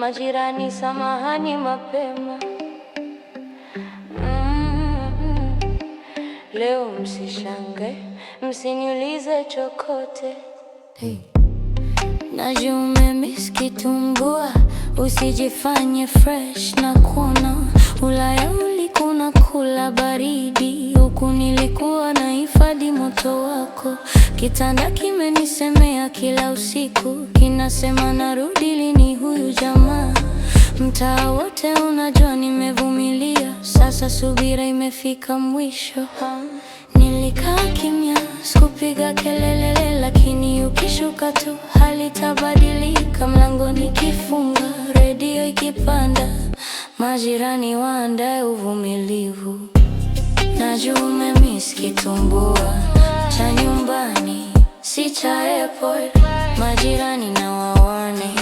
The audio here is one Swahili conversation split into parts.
Majirani samahani mapema. Leo msishangae, msiniulize chokote. Najua umemiss kitumbua, usijifanye fresh na kuona Ulaya ulikuna kula baridi, huku nilikuwa na hifadhi moto wako. Kitanda kimenisemea kila usiku, kinasema narudi lini huyu jamaa. Mtaa wote unajua nimevumilia, sasa subira imefika mwisho. Nilikaa kimya, sikupiga kelele, lakini ukishuka tu hali tabadilika. Mlango nikifunga, redio ikipanda, majirani waandae uvumilivu. Najua umemiss kitumbua cha nyumbani, si cha airport. Majirani na warning,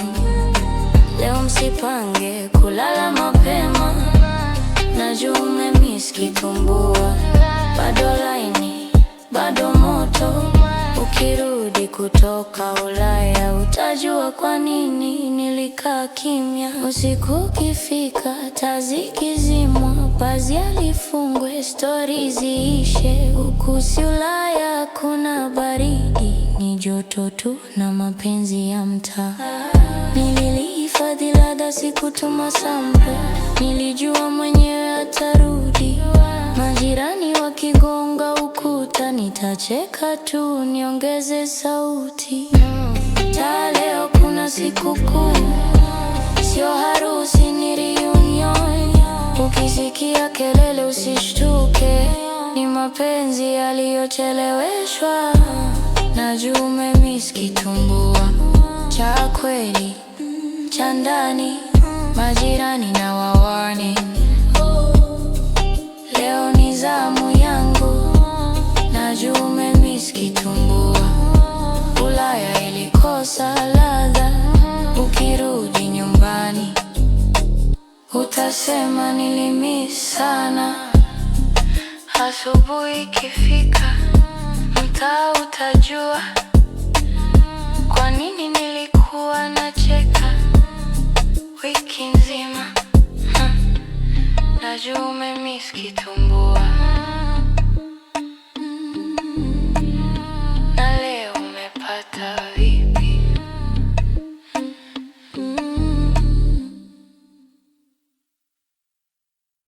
leo msipange kulala mapema. Najua umemiss kitumbua, bado laini, bado moto. Ukirudi kutoka Ulaya utajua kwa nini nilikaa kimya. Usiku ukifika, taa zikizimwa, pazia lifungwe, stori ziishe. Huku si Ulaya, kuna baridi, ni joto tu na mapenzi ya mtaa. Nilihifadhi ladha, sikutuma sample, nilijua mwenyewe atarudi. Majirani wakigonga ukuta, nitacheka tu, niongeze sauti. Leo kuna sikukuu, sio harusi, ni reunion. Ukisikia kelele usishtuke, ni mapenzi yaliyocheleweshwa. Najua umemiss kitumbua cha kweli, cha ndani, majirani na warning. Leo ni zamu yangu, najua umemiss kitumbua. Ulaya ilikosa ladha, ukirudi nyumbani utasema nilimiss sana. Asubuhi ikifika, mtaa utajua kwa nini nilikuwa nacheka wiki nzima. Najua umemiss kitumbua.